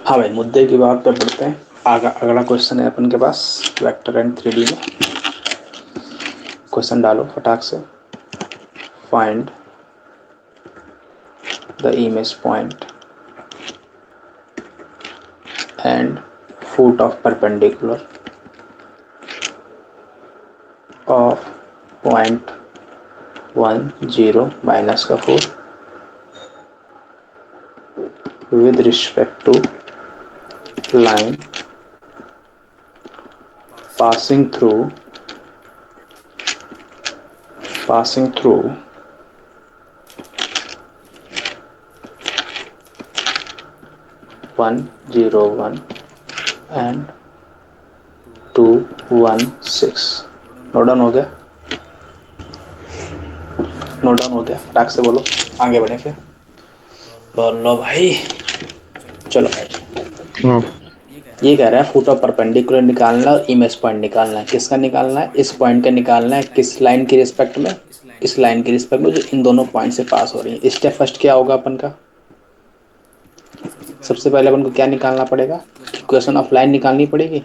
हाँ भाई, मुद्दे की बात पे पढ़ते हैं। अगला क्वेश्चन है अपन के पास वेक्टर एंड 3D में। क्वेश्चन डालो फटाक से। Find the image point and foot of perpendicular of point 10 minus का 4 with respect to line passing through 101 and 216। Note down हो गया? नोट डाउन हो गया? फटाक से बोलो, आगे बढ़े फिर। बोलो भाई, चलो। ये कह रहा है फुट ऑफ परपेंडिकुलर निकालना और इमेज पॉइंट निकालना है। किसका निकालना है? इस पॉइंट का निकालना है। किस लाइन के रिस्पेक्ट में? इस लाइन के रिस्पेक्ट में जो इन दोनों पॉइंट से पास हो रही है। स्टेप फर्स्ट क्या होगा अपन का? सबसे पहले अपन को क्या निकालना पड़ेगा? इक्वेशन ऑफ लाइन निकालनी पड़ेगी।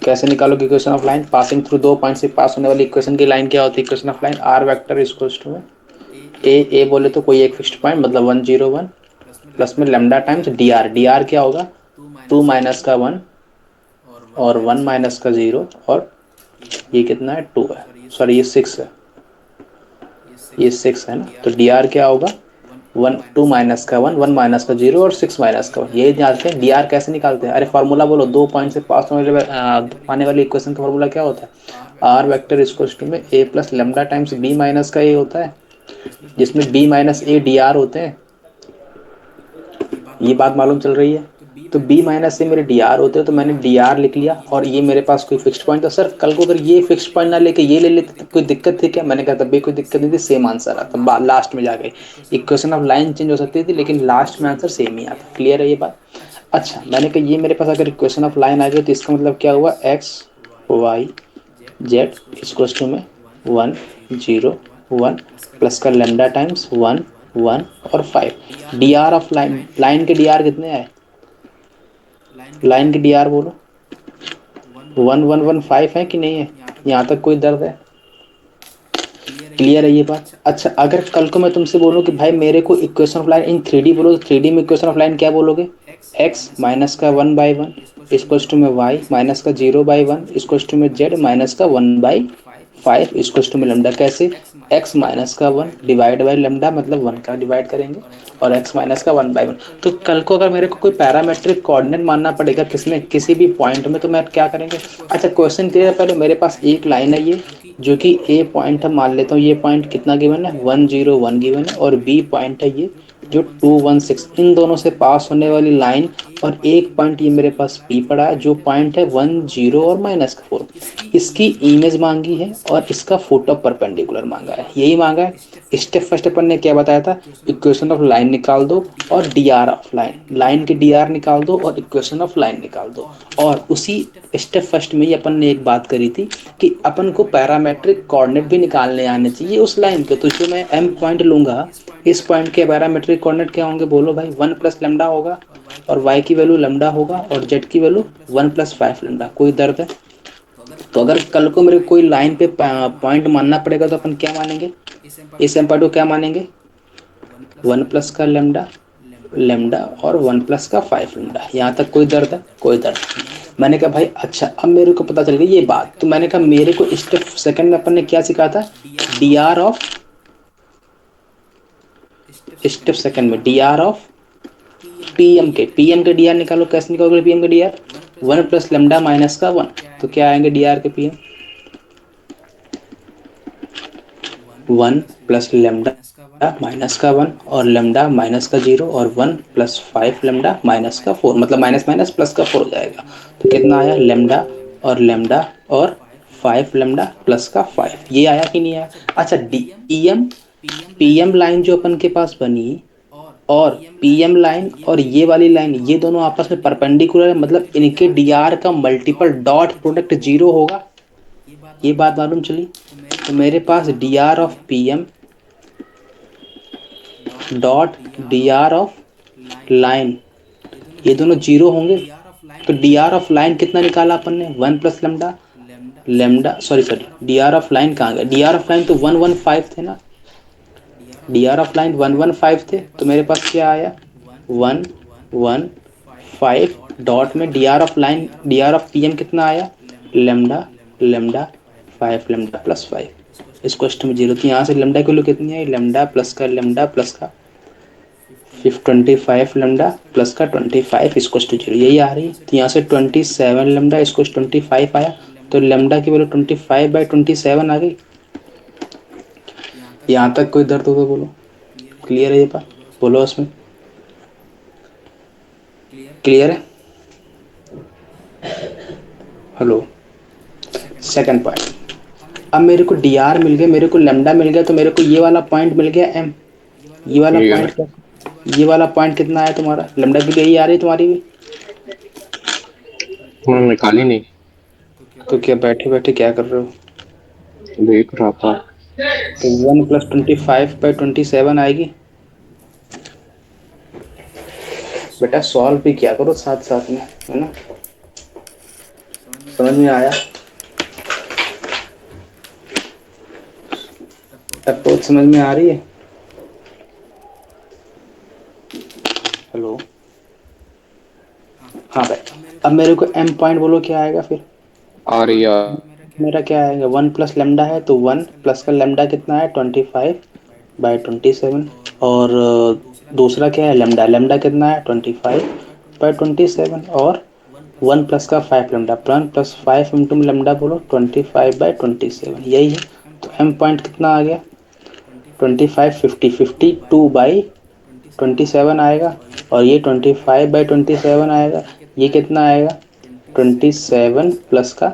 कैसे निकालोगे equation of line? Passing through दो पॉइंट से पास होने वाली इक्वेशन की लाइन क्या होती है? Equation of line r vector equals to में ए बोले तो कोई एक फिक्स्ड पॉइंट मतलब 101 प्लस में lambda times D R. D R क्या होगा? 2 माइनस का 1 और 1 माइनस का 0 और ये कितना है? 2 है। सॉरी ये 6 है। ये 6 है ना, तो डी आर क्या होगा? 2 माइनस का 1 माइनस का 0 और 6 माइनस का 1। ये जानते हैं डी आर कैसे निकालते हैं? अरे फार्मूला बोलो। दो पॉइंट से पास आने वाली इक्वेशन का फार्मूला क्या होता है? आर वेक्टर इक्वल्स टू में A plus lambda times B minus का ए होता है, जिसमें B minus A D R होते हैं। ये बात मालूम चल रही है? तो बी माइनस से मेरे डी आर होते हैं, तो मैंने डी आर लिख लिया। और ये मेरे पास कोई फिक्स्ड पॉइंट था। सर कल को अगर ये फिक्स्ड पॉइंट ना लेके ये ले लेते तो कोई दिक्कत थी क्या? मैंने कहा तब भी कोई दिक्कत नहीं थी, सेम आंसर आता लास्ट में जाके। इक्वेशन ऑफ लाइन चेंज हो सकती थी लेकिन लास्ट में आंसर सेम ही आता। क्लियर है ये बात? अच्छा, मैंने कहा ये मेरे पास अगर इक्वेशन ऑफ लाइन आ गई तो इसका मतलब क्या हुआ? X y z equals to में 101 प्लस का लेमडा टाइम्स 1 1 और 5। D R of line, line के डी आर कितने आए? लाइन के डी आर बोलो। 1115 है कि नहीं है? यहाँ तक कोई दर्द है? क्लियर है ये बात? अच्छा, अगर कल को मैं तुमसे बोलूँ कि भाई मेरे को equation of line in 3D बोलो, तो 3D में इक्वेशन ऑफ लाइन क्या बोलोगे? एक्स माइनस का 1/1 इक्वल्स टू में वाई माइनस का 0/1 इक्वल्स टू में जेड माइनस का 1/5 इक्वल्स टू में लेमडा। कैसे? एक्स माइनस का 1 डिवाइड बाई लेमडा, मतलब 1 का डिवाइड करेंगे और एक्स माइनस का 1/1। तो कल को अगर मेरे को कोई पैरामेट्रिक कोऑर्डिनेट मानना पड़ेगा किसमें, किसी भी पॉइंट में, तो मैं क्या करेंगे? अच्छा क्वेश्चन क्लियर है? पहले मेरे पास एक लाइन है ये जो कि ए पॉइंट है, मान लेता हूँ ये पॉइंट कितना गिवन है? 101 गिवन है। और बी पॉइंट है ये जो 216। इन दोनों से पास होने वाली लाइन और एक पॉइंट ये मेरे पास पी पड़ा है जो पॉइंट है 10 और माइनस का 4। इसकी इमेज मांगी है और इसका फुट ऑफ परपेंडिकुलर मांगा है। यही मांगा है। स्टेप फर्स्ट अपन ने क्या बताया था? इक्वेशन ऑफ लाइन निकाल दो और D R of line, line की डी आर निकाल दो और इक्वेशन ऑफ लाइन निकाल दो। और उसी स्टेप फर्स्ट में ही अपन ने एक बात करी थी कि अपन को पैरामेट्रिक कोऑर्डिनेट भी निकालने आने चाहिए उस लाइन के। तो जो मैं एम पॉइंट लूंगा, इस पॉइंट के पैरामेट्रिक कोऑर्डिनेट क्या होंगे बोलो भाई? 1 प्लस लेमडा होगा और वाई की वैल्यू लेमडा होगा और जेड की वैल्यू 1 प्लस 5 लेमडा। कोई दर्द है? तो अगर कल को मेरे कोई लाइन पे पॉइंट मानना पड़ेगा तो अपन क्या मानेंगे? इस एम पॉइंट को क्या मानेंगे? 1 प्लस का लेमडा लेमडा और 1 प्लस का 5 लेमडा। यहाँ तक कोई दर्द है? कोई दर्द नहीं। मैंने कहा भाई अच्छा, अब मेरे को पता चल गई ये बात। तो मैंने कहा मेरे को स्टेप सेकंड में अपन ने क्या सीखा था? D R of, step second में डी आर ऑफ पीएम के डी आर निकालो। कैसे निकालोगे पीएम के D R? 1 plus lambda minus का 1। तो क्या आएंगे डी आर के पीएम? 1 प्लस लेमडा माइनस का 1 और लेमडा माइनस का 0 और 1 प्लस 5 लेमडा माइनस का 4, मतलब माइनस माइनस प्लस का 4 हो जाएगा। तो कितना आया? लेमडा और 5 लेमडा प्लस का 5। ये आया कि नहीं आया? अच्छा, पीएम लाइन जो अपन के पास बनी और पीएम लाइन और ये वाली लाइन, ये दोनों आपस में परपेंडिकुलर है, मतलब इनके डीआर का मल्टीपल डॉट प्रोडक्ट 0 होगा। ये बात मालूम चली? तो मेरे पास DR of PM dot DR of line, ये दोनों जीरो होंगे। तो डी आर ऑफ लाइन कितना निकाला अपन ने, 1 + lambda sorry D R of line कहाँ गया, डी आर ऑफ लाइन तो 115 थे ना, डी आर ऑफ लाइन 115 थे, तो मेरे पास क्या आया 115 डॉट में d are of P m कितना आया लेमडा लेमडा 5 लेमडा प्लस 5। इस क्वेश्चन में जीरो, तो यहाँ से लेमडा की वैल्यू कितनी आई, लेमडा प्लस का 25 लेमडा प्लस का 25 इसको टू जीरो, यही आ रही है। तो यहाँ से 27 लेमडा इसको 25 आया, तो लेमडा की वैल्यू 25/27 आ गई। यहाँ तक कोई दर्द होगा बोलो, क्लियर है ये बात, बोलो उसमें क्लियर है। हेलो, सेकंड पॉइंट, अब मेरे को डी आर मिल गया, मेरे को लेमडा मिल गया, तो मेरे को ये वाला पॉइंट मिल गया एम, ये वाला ठीक है। पॉइंट क्या, ये वाला पॉइंट कितना आया तुम्हारा, लेमडा की यही आ रही है तुम्हारी भी, मैंने निकाली नहीं, तो क्या बैठे बैठे क्या कर रहे हो, देख रहा था। तो 1 + 25/27 आएगी। बेटा सॉल्व भी क्या करो साथ साथ में, है ना, समझ में आया, अप्रोच समझ में आ रही है। हेलो, हाँ भाई, अब मेरे को एम पॉइंट बोलो क्या आएगा फिर, आ रही है। मेरा क्या आएगा 1 + लेमडा है, तो 1 प्लस का लेमडा कितना है 25/27, और दूसरा क्या है लेमडा, लेमडा कितना है 25/27, और 1 प्लस का 5 लेमडा, 1 + 5 इंटू लेमडा बोलो 25/27, यही है। तो एम पॉइंट कितना आ गया 25 52/27 आएगा, और ये 25/27 आएगा, ये कितना आएगा 27 प्लस का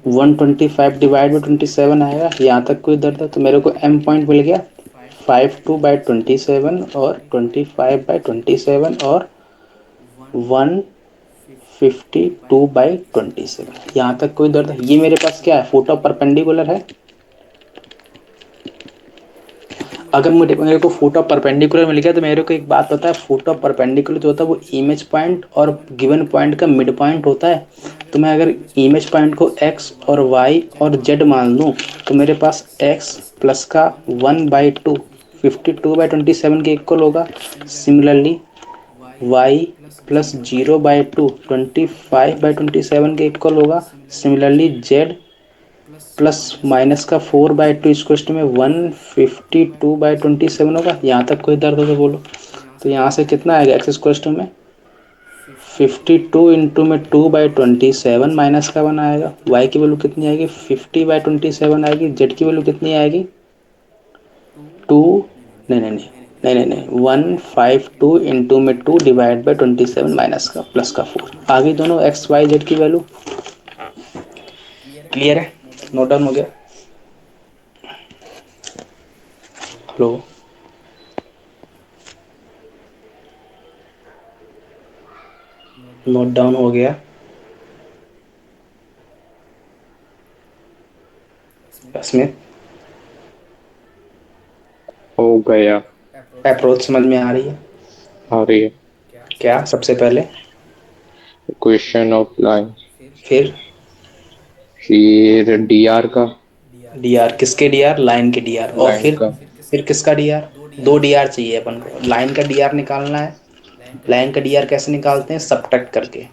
125/27 आएगा। यहाँ तक कोई दर्द है, तो मेरे को एम पॉइंट मिल गया 52/27 और 25/27 और 152/27। यहाँ तक कोई दर्द है, ये मेरे पास क्या है फुट ऑफ परपेंडिकुलर है। अगर मेरे को फुट ऑफ परपेंडिकुलर मिल गया, तो मेरे को एक बात पता है, फुट ऑफ परपेंडिकुलर जो होता है वो इमेज पॉइंट और गिवन पॉइंट का मिड पॉइंट होता है। तो मैं अगर इमेज पॉइंट को x और y और z मान लूँ, तो मेरे पास x प्लस का 1/2 52/27 के इक्वल होगा। सिमिलरली y प्लस 0/2 25/27 के इक्वल होगा। सिमिलरली z प्लस माइनस का 4/2 इस क्वेश्चन में 152/27 होगा। यहाँ तक कोई दर्द हो तो बोलो। तो यहाँ से कितना आएगा एक्स क्वेश्चन में 52 इंटू में 2/27 माइनस का 1 आएगा। y की वैल्यू कितनी आएगी 50/27 आएगी। z की वैल्यू कितनी आएगी 2 नहीं नहीं नहीं नहीं नहीं नहीं 152 इंटू में 2 डिवाइड बाई 27 माइनस का प्लस का 4 आ गई दोनों एक्स वाई जेड की वैल्यू। क्लियर है, नोट डाउन हो गया। हेलो, नोट डाउन हो गया। स्मिथ, हो गया। अप्रोच समझ में आ रही है। आ रही है। क्या सबसे पहले इक्वेशन ऑफ लाइन, फिर डी आर का, डी आर किसके डी आर लाइन के डी आर, और लाइन का। फिर किसका डी आर, दो डी आर चाहिए अपन को। लाइन का डी आर निकालना है। लाइन का डी आर कैसे निकालते हैं सब्ट्रैक्ट करके,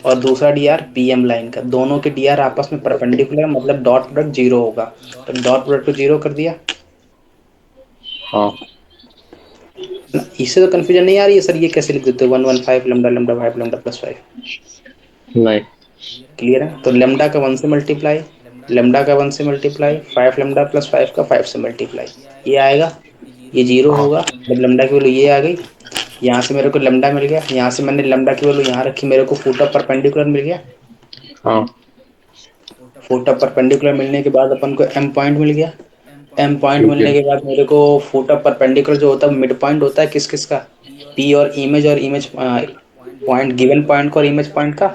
और दूसरा d r p m line का। दोनों के डी आर आपस में परपेंडिकुलर मतलब डॉट प्रोडक्ट जीरो होगा, तो डॉट प्रोडक्ट को जीरो कर दिया। हाँ, इससे तो कंफ्यूजन नहीं आ रही है सर ये कैसे लिख देते हो 115 लेमडा लेमडा 5 लेमडा प्लस 5। नहीं। क्लियर है। तो लेमडा का 1 से मल्टीप्लाई, लेमडा का 1 से मल्टीप्लाई 5 लेमडा प्लस 5 का 5 से मल्टीप्लाई, ये आएगा, ये जीरो हाँ, होगा जब लेमडा की वैल्यू ये आ गई। यहाँ से मेरे को लेमडा मिल गया, यहाँ से मैंने लेमडा की वैल्यू यहाँ रखी, मेरे को फुट ऑफ परपेंडिकुलर मिल गया। हाँ, फुट ऑफ परपेंडिकुलर मिलने के बाद अपन को एम पॉइंट मिल गया। एम पॉइंट ठीक है। मिलने के बाद मेरे को फुट ऑफ परपेंडिकुलर जो होता है मिड पॉइंट होता है किस किस का, पी और इमेज पॉइंट गिवन पॉइंट का और इमेज पॉइंट का।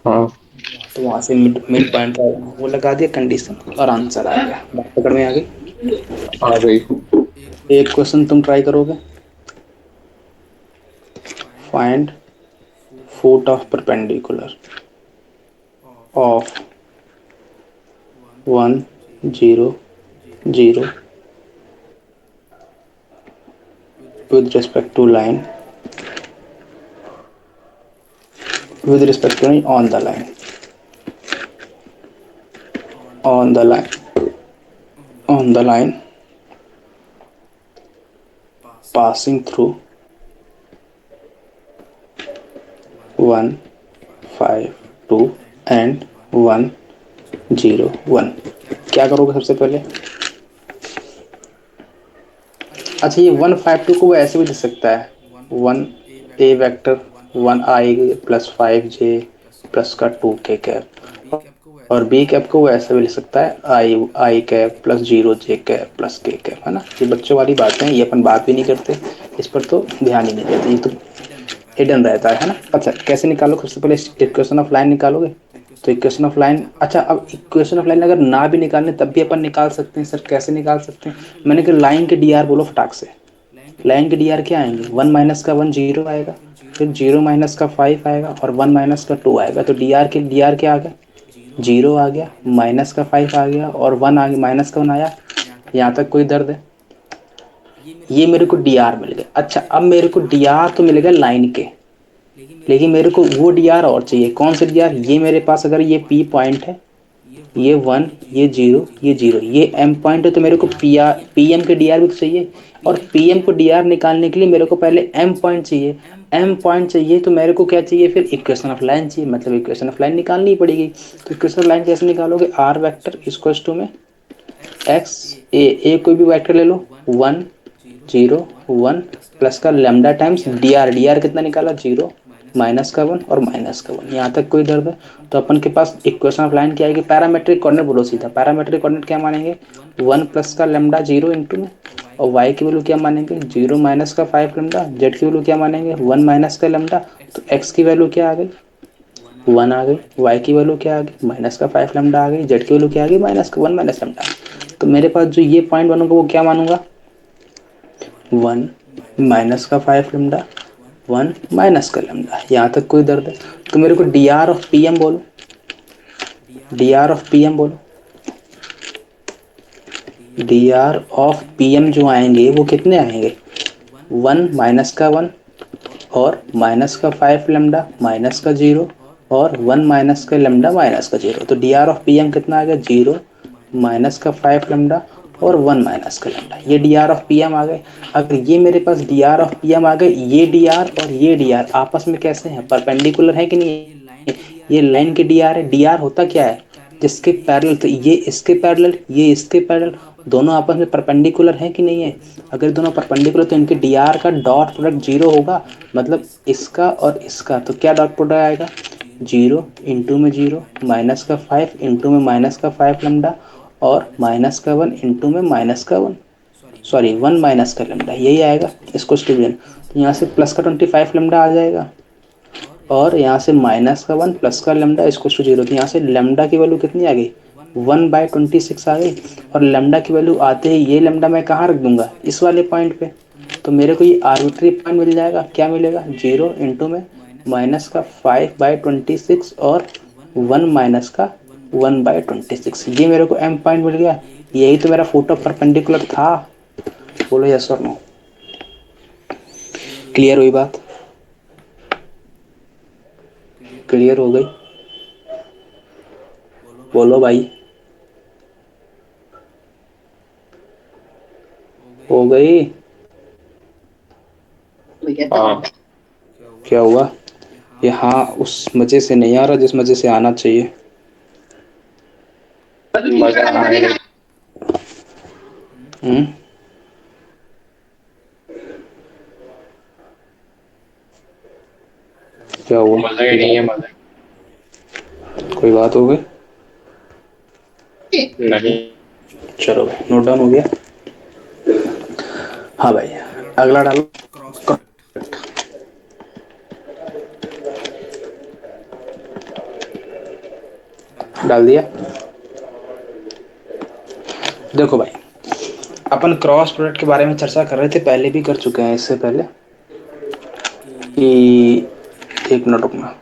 हाँ, तो वहाँ से मिड मिड पॉइंट का वो लगा दिया कंडीशन और आंसर आ गया। बात पकड़ में आ गई। आ गई। एक क्वेश्चन तुम ट्राई करोगे। Find foot of perpendicular of 1 0 0 with respect to line, with respect to on the line, on the line, on the line passing through 1 5 2 and 1 0 1। क्या करोगे सबसे पहले? अच्छा, ये 1 5 2 को वो ऐसे भी लिख सकता है, 1 a vector 1 i plus 5j plus का 2k कैप, और बी कैप को वो ऐसे भी लिख सकता है I cap plus 0j cap plus k cap, है ना। ये बच्चों वाली बातें हैं, ये अपन बात भी नहीं करते इस पर, तो ध्यान ही नहीं देते, ये तो हिडन रहता है ना। अच्छा, कैसे निकालो? सबसे पहले इक्वेशन ऑफ लाइन निकालोगे, तो इक्वेशन ऑफ लाइन, अच्छा अब इक्वेशन ऑफ लाइन अगर ना भी निकालने तब भी अपन निकाल सकते हैं। सर कैसे निकाल सकते हैं? मैंने कहा लाइन के डी आर बोलो फटाक से। लाइन के डी आर क्या आएंगे? 1 माइनस का 1 0 आएगा, फिर 0 माइनस का 5 आएगा, और 1 माइनस का 2 आएगा। तो डी आर क्या आ गया? 0 आ गया, माइनस का 5 आ गया, और 1 आ गया, माइनस का 1 आया। यहाँ तक कोई दर्द है? ये मेरे को डी आर मिल गया। अच्छा, अब मेरे को डी आर तो मिल गया लाइन के, लेकिन मेरे को वो डी आर और चाहिए। कौन से डी आर? ये मेरे पास अगर ये पी पॉइंट है, ये 1 ये 0 ये 0, ये एम पॉइंट है, तो मेरे को पी एम के डी आर भी तो चाहिए। और पी एम को डी आर निकालने के लिए मेरे को पहले एम पॉइंट चाहिए। एम पॉइंट चाहिए तो मेरे को क्या चाहिए? फिर इक्वेशन ऑफ लाइन चाहिए, मतलब इक्वेशन ऑफ लाइन निकालनी ही पड़ेगी। तो इक्वेशन ऑफ लाइन कैसे निकालोगे? आर वेक्टर इक्वल्स टू में एक्स ए कोई भी वेक्टर ले लो, 1 0 1 प्लस का lambda times D R. D R कितना निकाला? 0 माइनस का 1 और माइनस का 1। यहाँ तक कोई दर्द है? तो अपन के पास इक्वेशन ऑफ लाइन क्या आएगी? पैरामेट्रिक कोऑर्डिनेट बोलो सीधा। पैरामेट्रिक कोऑर्डिनेट क्या मानेंगे? 1 प्लस का लेमडा 0 इंटू में, और वाई की वैल्यू क्या मानेंगे? 0 माइनस का 5 लेमडा। जेड की वैल्यू क्या मानेंगे? 1 माइनस का लेमडा। तो एक्स की वैल्यू क्या आ गई? 1 आ गई। वाई की वैल्यू क्या आ गई? माइनस का 5 लेमडा आ गई। जेड की वैल्यू क्या आ गई? माइनस का 1 माइनस लेमडा। तो मेरे पास जो ये पॉइंट बनूंगा वो क्या मानूंगा? 1 माइनस का 5 लेमडा, 1 माइनस का लेमडा। यहाँ तक कोई दर्द है? तो मेरे को D are of P M बोलो, D are of P M बोलो। D are of P M जो आएंगे वो कितने आएंगे? 1 माइनस का 1 और माइनस का 5 लेमडा माइनस का 0 और 1 माइनस का लेमडा माइनस का 0। तो d are of P m कितना आ गया? 0 माइनस का 5 लेमडा और 1 माइनस का लेमडा। ये D are of P M आ गए। अगर ये मेरे पास D are of P M आ गए, ये डी आर और ये डी आर आपस में कैसे हैं? परपेंडिकुलर है कि नहीं? ये लाइन के डी आर है। डी आर होता क्या है? जिसके पैरेलल, तो ये इसके पैरेलल, ये इसके पैरेलल, दोनों आपस में परपेंडिकुलर है कि नहीं है? अगर दोनों परपेंडिकुलर तो इनके डी आर का डॉट प्रोडक्ट 0 होगा, मतलब इसका और इसका। तो क्या डॉट प्रोडक्ट आएगा? 0 इंटू में 0 माइनस का 5 इंटू में माइनस का 5 लेमडा और माइनस का 1 इंटू में माइनस का 1, सॉरी 1 माइनस का लेमडा, यही आएगा इसको डिवीजन। तो यहाँ से प्लस का 25 लेमडा आ जाएगा, और यहाँ से माइनस का 1 प्लस का लेमडा इसको 0। तो यहाँ से लेमडा की वैल्यू कितनी आ गई? 1/26 आ गई। और लेमडा की वैल्यू आते ही ये लेमडा मैं कहाँ रख दूंगा? इस वाले पॉइंट पे। तो मेरे को ये आर्बिट्री पॉइंट मिल जाएगा। क्या मिलेगा? 0 इंटू में माइनस का 5/26 और 1 माइनस का 1/26। ये मेरे को एम पॉइंट मिल गया। यही तो मेरा फोटो परपेंडिकुलर था। बोलो यस और नो। क्लियर हुई बात? क्लियर हो गई? बोलो भाई। हो गई? हाँ। क्या हुआ? यहाँ उस मजे से नहीं आ रहा जिस मजे से आना चाहिए। मजा आएगा। क्या हुआ? मजा ही नहीं है मजा। कोई बात हो गई? नहीं। चलो भाई, नोट डाउन हो गया। हाँ भाई, अगला डालो। डाल दिया। देखो भाई, अपन क्रॉस प्रोडक्ट के बारे में चर्चा कर रहे थे, पहले भी कर चुके हैं इससे पहले। कि एक मिनट रुकना।